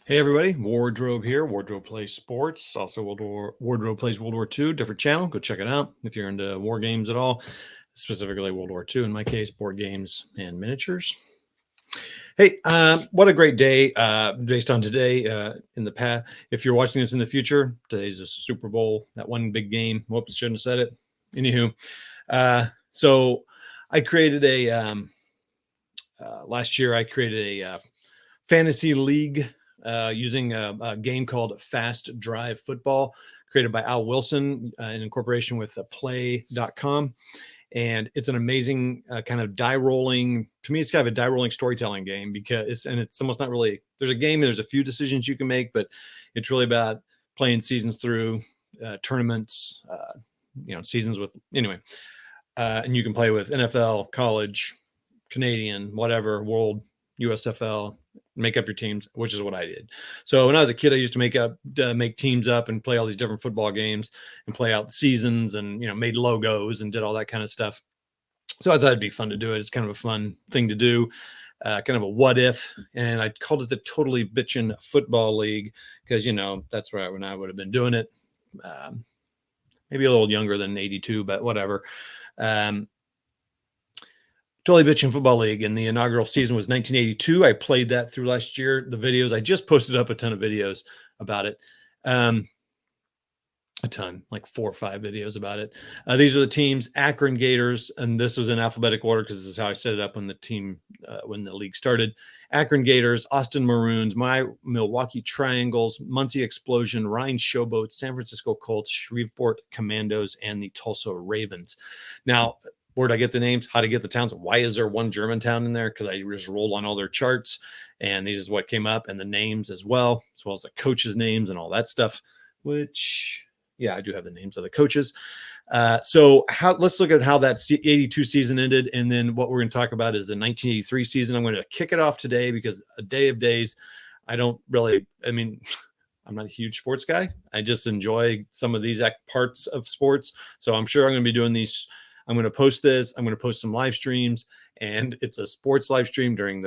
Hey everybody, Wardrobe here. Wardrobe Plays Sports, also Wardrobe Plays World War II, different channel. Go check it out if you're into war games at all, specifically World War II in my case, board games and miniatures. Hey, what a great day based on today in the past. If you're watching this in the future, today's a Super Bowl, that one big game. Whoops, shouldn't have said it. Anywho, so I created last year I created a fantasy league using a game called Fast Drive Football, created by Al Wilson in incorporation with play.com. And it's an amazing kind of die rolling. To me, it's kind of a die rolling storytelling game because it's almost not really. There's a game. There's a few decisions you can make, but it's really about playing seasons through tournaments. Seasons with anyway, and you can play with NFL, college, Canadian, whatever, world, USFL, make up your teams, which is what I did. So when I was a kid, I used to make teams up and play all these different football games and play out seasons and, made logos and did all that kind of stuff. So I thought it'd be fun to do it. It's kind of a fun thing to do, kind of a what if. And I called it the Totally Bitchin Football League because, that's right when I would have been doing it. Maybe a little younger than 82, but whatever. Totally Bitchin' Football League, and the inaugural season was 1982. I played that through last year. The videos, I just posted up a ton of videos about it. A ton, like 4 or 5 videos about it. These are the teams: Akron Gators, and this was in alphabetical order because this is how I set it up when the league started. Akron Gators, Austin Maroons, my Milwaukee Triangles, Muncie Explosion, Rhine Showboats, San Francisco Colts, Shreveport Commandos, and the Tulsa Ravens. Now, where'd I get the names? How to get the towns? Why is there one Germantown in there? Because I just rolled on all their charts, and these is what came up, and the names as well as the coaches' names and all that stuff. Which, yeah, I do have the names of the coaches. Let's look at how that 82 season ended, and then what we're going to talk about is the 1983 season. I'm going to kick it off today because a day of days, I'm not a huge sports guy. I just enjoy some of these parts of sports. So I'm sure I'm going to be doing these. I'm going to post this. I'm going to post some live streams, and it's a sports live stream during one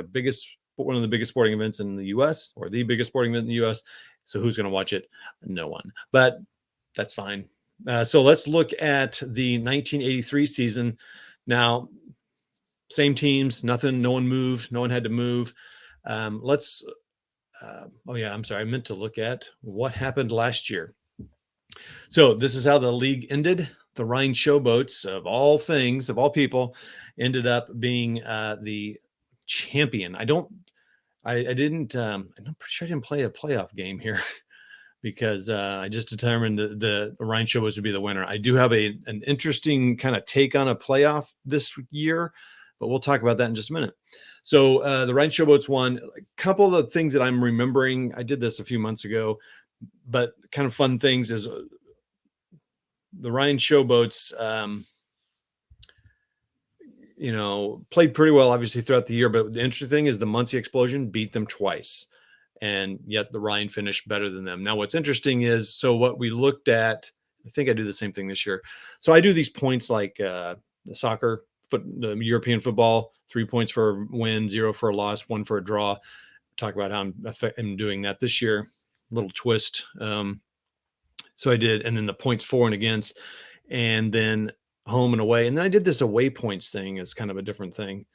of the biggest sporting events in the U.S. or the biggest sporting event in the U.S. So who's going to watch it? No one, but that's fine. So let's look at the 1983 season. Now, same teams, nothing, no one moved. No one had to move. I meant to look at what happened last year. So this is how the league ended. The Rhine Showboats, of all things, of all people, ended up being the champion. I'm pretty sure I didn't play a playoff game here because I just determined the Rhine Showboats would be the winner. I do have an interesting kind of take on a playoff this year, but we'll talk about that in just a minute. So the Rhine Showboats won. A couple of the things that I'm remembering, I did this a few months ago, but kind of fun things is the Rhine Showboats, played pretty well, obviously, throughout the year. But the interesting thing is the Muncie Explosion beat them twice, and yet the Rhine finished better than them. Now, what's interesting is, so what we looked at, I think I do the same thing this year. So I do these points like the soccer, the European football, 3 points for a win, 0 for a loss, 1 for a draw. Talk about how I'm doing that this year. Little twist. So I did, and then the points for and against, and then home and away. And then I did this away points thing as kind of a different thing.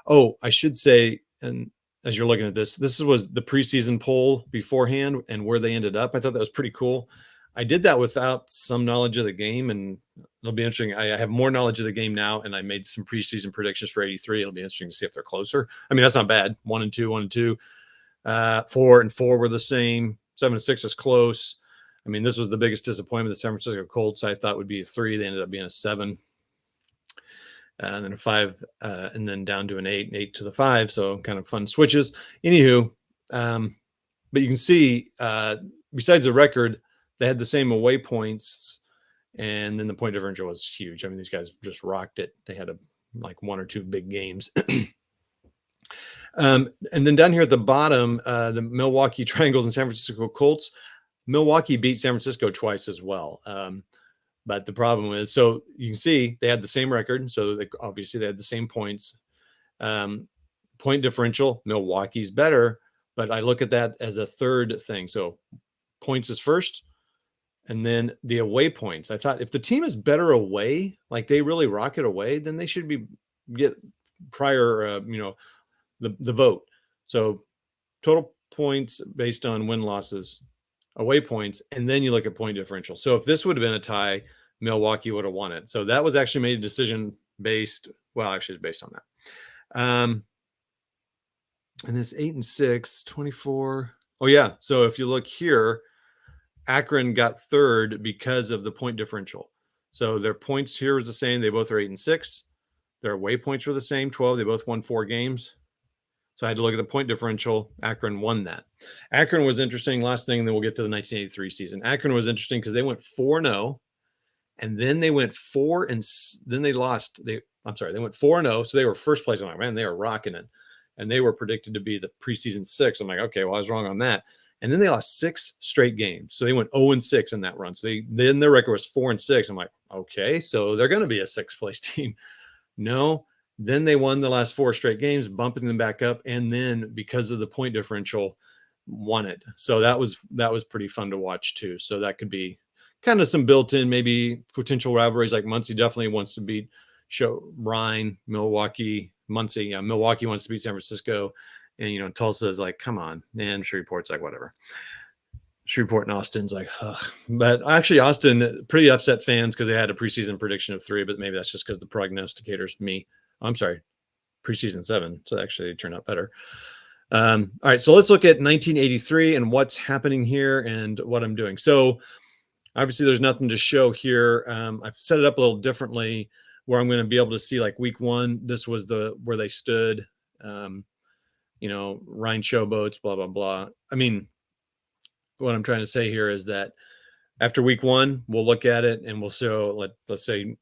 Oh, I should say, and as you're looking at this was the preseason poll beforehand and where they ended up. I thought that was pretty cool. I did that without some knowledge of the game, and it'll be interesting. I have more knowledge of the game now, and I made some preseason predictions for 83. It'll be interesting to see if they're closer. I mean, that's not bad. 1 and 2, 1 and 2. 4 and 4 were the same. 7 and 6 is close. I mean, this was the biggest disappointment. The San Francisco Colts, I thought, would be a 3. They ended up being a 7. And then a 5, and then down to an 8, and 8 to the 5. So kind of fun switches. Anywho, but you can see, besides the record, they had the same away points, and then the point differential was huge. I mean, these guys just rocked it. They had 1 or 2 big games. And then down here at the bottom, the Milwaukee Triangles and San Francisco Colts. Milwaukee beat San Francisco twice as well. But the problem is, so you can see they had the same record. So obviously they had the same points. Point differential, Milwaukee's better. but I look at that as a third thing. So points is first, and then the away points. I thought if the team is better away, like they really rock it away, then they should be get prior, the vote. So total points based on win losses, away points, and then you look at point differential. So if this would have been a tie, Milwaukee would have won it. So that was actually made a decision based, well, actually it's based on that. And this 8-6, 24. Oh yeah. So if you look here, Akron got third because of the point differential. So their points here was the same. They both are 8-6. Their away points were the same, 12. They both won 4 games. So I had to look at the point differential. Akron won that. Akron was interesting. Last thing, then we'll get to the 1983 season. Akron was interesting because they went 4-0, and then they went 4 and then they lost. They went 4-0, so they were first place. I'm like, man, they were rocking it, and they were predicted to be the preseason 6. I'm like, okay, well, I was wrong on that. And then they lost 6 straight games, so they went 0-6 in that run. So then their record was 4-6. I'm like, okay, so they're going to be a 6th place team. No. Then they won the last 4 straight games, bumping them back up, and then because of the point differential, won it. So that was pretty fun to watch too. So that could be kind of some built-in maybe potential rivalries. Like Muncie definitely wants to beat Rhine, Milwaukee, Muncie. Yeah, Milwaukee wants to beat San Francisco, and Tulsa is like, come on, and Shreveport's like, whatever. Shreveport and Austin's like, ugh. But actually Austin pretty upset fans because they had a preseason prediction of 3, but maybe that's just because the prognosticators, me. I'm sorry, preseason 7. So actually it turned out better. All right, so let's look at 1983 and what's happening here and what I'm doing. So obviously there's nothing to show here. I've set it up a little differently where I'm going to be able to see like week 1. This was where they stood, Rhine Showboats, blah, blah, blah. I mean, what I'm trying to say here is that after week 1, we'll look at it and we'll show, let's say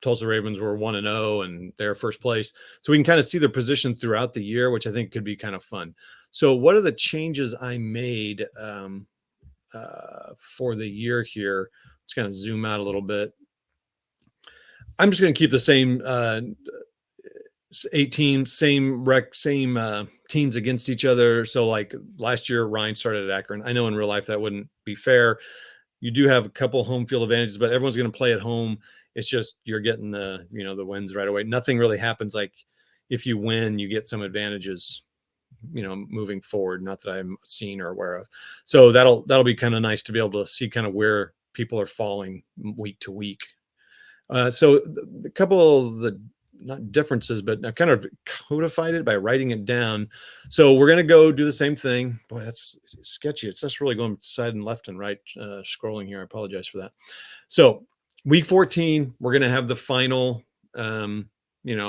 Tulsa Ravens were 1-0 and they're first place. So we can kind of see their position throughout the year, which I think could be kind of fun. So what are the changes I made for the year here? Let's kind of zoom out a little bit. I'm just going to keep the same 8 teams, same teams against each other. So like last year, Ryan started at Akron. I know in real life that wouldn't be fair. You do have a couple home field advantages, but everyone's going to play at home. It's just you're getting the wins right away. Nothing really happens like if you win, you get some advantages, moving forward. Not that I'm seen or aware of. So that'll be kind of nice to be able to see kind of where people are falling week to week. So a couple of the not differences, but I've kind of codified it by writing it down. So we're going to go do the same thing. Boy, that's sketchy. It's just really going side and left and right scrolling here. I apologize for that. So week 14, we're going to have the final,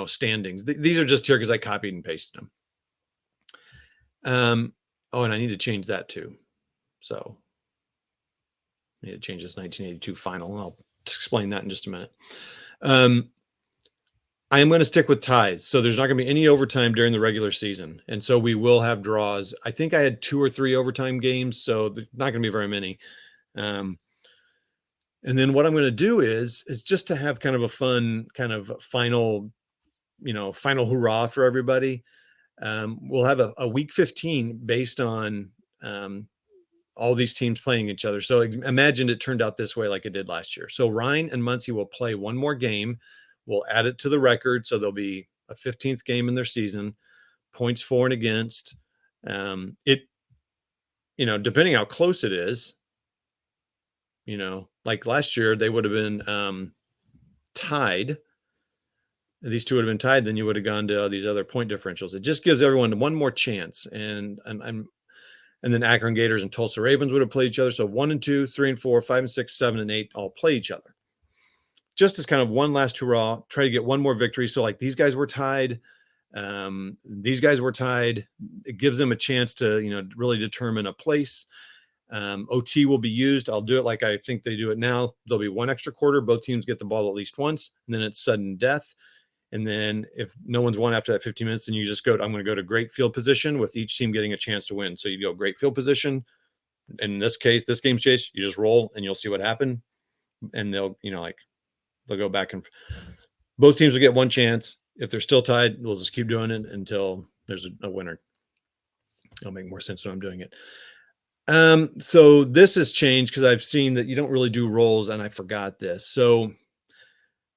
standings. These are just here because I copied and pasted them. And I need to change that too. So I need to change this 1982 final. And I'll explain that in just a minute. I am going to stick with ties. So there's not going to be any overtime during the regular season. And so we will have draws. I think I had 2 or 3 overtime games, so there's not going to be very many. And then what I'm going to do is just to have kind of a fun kind of final hurrah for everybody. We'll have a week 15 based on all these teams playing each other. So imagine it turned out this way like it did last year. So Rhine and Muncie will play one more game. We'll add it to the record. So there'll be a 15th game in their season, points for and against. Depending how close it is, like last year, they would have been tied. These two would have been tied. Then you would have gone to these other point differentials. It just gives everyone one more chance. And then Akron Gators and Tulsa Ravens would have played each other. So 1 and 2, 3 and 4, 5 and 6, 7 and 8 all play each other. Just as kind of one last hurrah, try to get one more victory. So like these guys were tied. These guys were tied. It gives them a chance to, really determine a place. OT will be used. I'll do it like I think they do it now. There'll be one extra quarter. Both teams get the ball at least once, and then it's sudden death. And then if no one's won after that 15 minutes, then you just I'm going to go to great field position with each team getting a chance to win. So you go great field position. And in this case, this game's chase, you just roll and you'll see what happened. And they'll go back and both teams will get one chance. If they're still tied, we'll just keep doing it until there's a winner. It'll make more sense when I'm doing it. So this has changed because I've seen that you don't really do roles, and I forgot this. So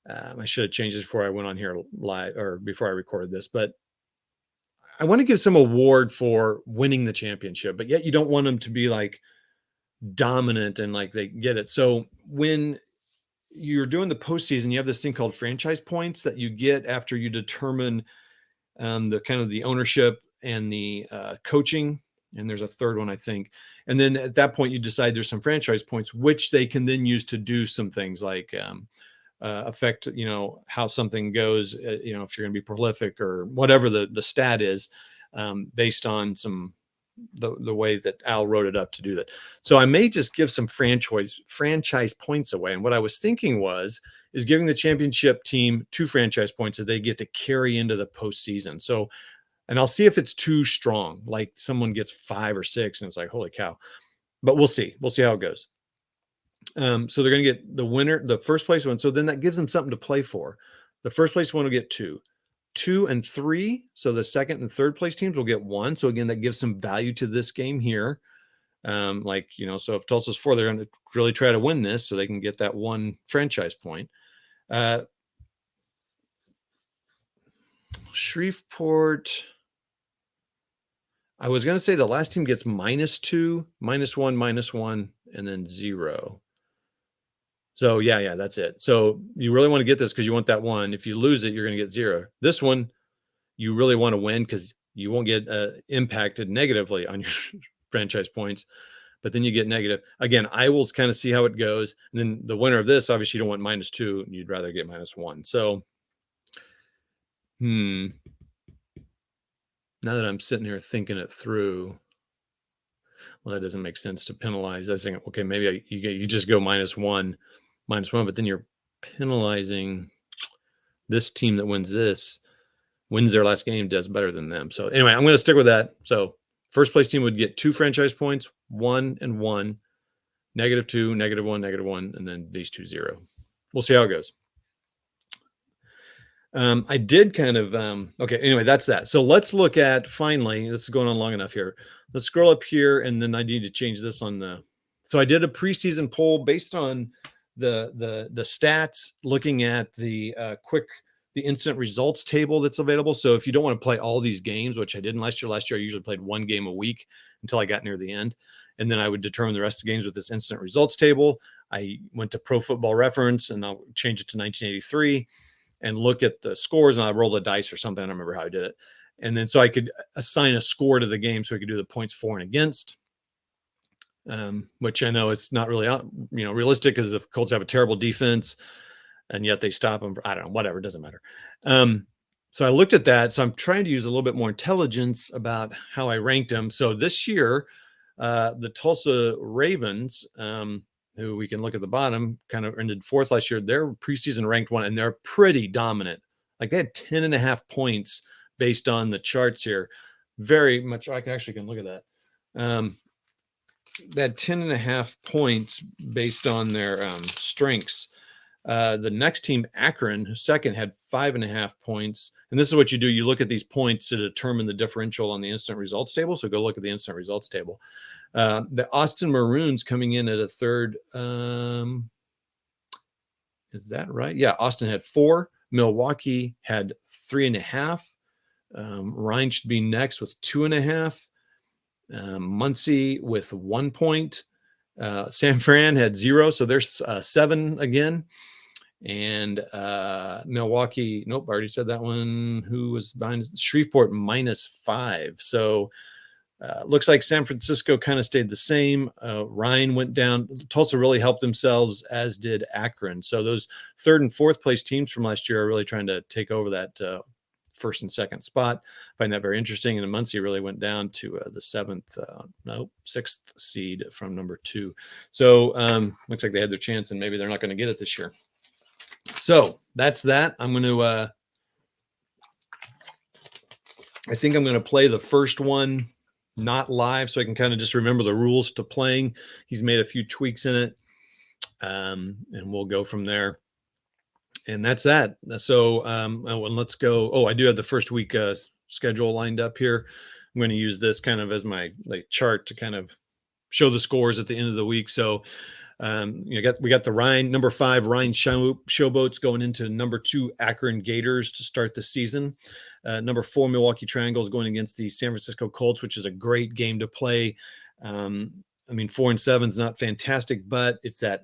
I should have changed this before I went on here live or before I recorded this, but I want to give some award for winning the championship, but yet you don't want them to be like dominant and like they get it. So when you're doing the postseason, you have this thing called franchise points that you get after you determine the kind of the ownership and the coaching. And there's a third one, I think. And then at that point, you decide there's some franchise points, which they can then use to do some things like affect, how something goes, if you're going to be prolific or whatever the stat is, based on the way that Al wrote it up to do that. So I may just give some franchise points away. And what I was thinking is giving the championship team 2 franchise points that they get to carry into the postseason. So, and I'll see if it's too strong, like someone gets 5 or 6 and it's like, holy cow, but we'll see how it goes. So they're going to get the winner, the first place one. So then that gives them something to play for. The first place one will get 2. 2 and 3. So the second and third place teams will get 1. So again, that gives some value to this game here. So if Tulsa's 4, they're going to really try to win this so they can get that 1 franchise point. Shreveport, I was going to say the last team gets -2, -1, -1, and then 0. So yeah, that's it. So you really want to get this because you want that 1. If you lose it, you're going to get 0. This one, you really want to win because you won't get impacted negatively on your franchise points, but then you get negative. Again, I will kind of see how it goes. And then the winner of this, obviously, you don't want -2. You'd rather get -1. So, now that I'm sitting here thinking it through, well, that doesn't make sense to penalize. I was thinking, okay, maybe you just go -1, but then you're penalizing this team that wins their last game, does better than them. So anyway, I'm going to stick with that. So first place team would get 2 franchise points, 1 and 1, -2, -1, -1, and then these 2, 0. We'll see how it goes. I did kind of, okay, anyway, that's that. So let's look at, finally, this is going on long enough here. Let's scroll up here, and then I need to change this so I did a preseason poll based on the stats, looking at the instant results table that's available. So if you don't want to play all these games, which I didn't last year I usually played 1 game a week until I got near the end. And then I would determine the rest of the games with this instant results table. I went to Pro Football Reference and I'll change it to 1983 and look at the scores, and I roll the dice or something. I don't remember how I did it. And then so I could assign a score to the game so I could do the points for and against, which I know it's not really, realistic because the Colts have a terrible defense and yet they stop them. I don't know, whatever, it doesn't matter. So I looked at that. So I'm trying to use a little bit more intelligence about how I ranked them. So this year, the Tulsa Ravens, who we can look at the bottom, kind of ended 4th last year. They're preseason ranked 1, and they're pretty dominant. Like they had 10.5 points based on the charts here. Very much, I can look at that. They had 10.5 points based on their strengths. The next team, Akron, who's second, had 5.5 points. And this is what you do. You look at these points to determine the differential on the instant results table. So go look at the instant results table. The Austin Maroons coming in at a 3rd. Is that right? Yeah, Austin had 4. Milwaukee had 3.5. Rhine should be next with 2.5. Muncie with 1 point. San Fran had 0, so there's 7 again. And Milwaukee, nope, I already said that one. Who was behind? Shreveport -5. So looks like San Francisco kind of stayed the same. Rhine went down. Tulsa really helped themselves, as did Akron. So those 3rd and 4th place teams from last year are really trying to take over that 1st and 2nd spot. I find that very interesting. And Muncie really went down to the 6th seed from number 2. So looks like they had their chance, and maybe they're not going to get it this year. So that's that. I'm going to, I think I'm going to play the first one not live so I can kind of just remember the rules to playing. He's made a few tweaks in it, and we'll go from there. And that's that. So let's go. Oh, I do have the first week schedule lined up here. I'm going to use this kind of as my like chart to kind of show the scores at the end of the week. So we got the Rhine number 5 Rhine Showboats going into number 2 Akron Gators to start the season. Number 4 Milwaukee Triangles going against the San Francisco Colts, which is a great game to play. I mean, 4-7 is not fantastic, but it's that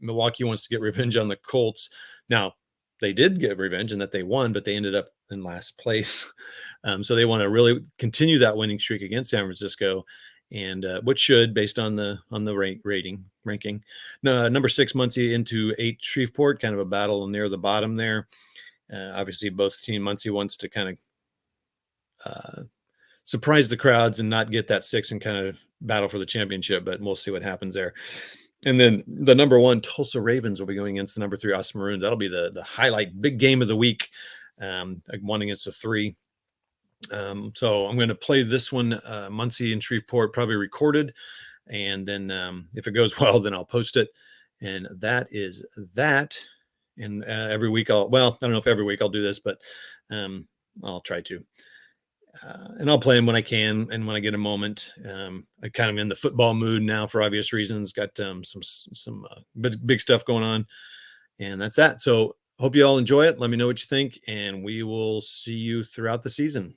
Milwaukee wants to get revenge on the Colts. Now, they did get revenge in that they won, but they ended up in last place. So they want to really continue that winning streak against San Francisco, and which should, based on the ranking. No, number 6 Muncie into 8 Shreveport, kind of a battle near the bottom there. Obviously, both team Muncie wants to kind of surprise the crowds and not get that 6 and kind of battle for the championship, but we'll see what happens there. And then the number 1 Tulsa Ravens will be going against the number 3 Austin Maroons. That'll be the highlight, big game of the week. 1 against a 3. So I'm going to play this one, Muncie and Shreveport, probably recorded. And then if it goes well, then I'll post it. And that is that. And every week I don't know if every week I'll do this, but I'll try to. And I'll play them when I can and when I get a moment. I'm kind of in the football mood now for obvious reasons. Got some big stuff going on, and that's that. So hope you all enjoy it. Let me know what you think, and we will see you throughout the season.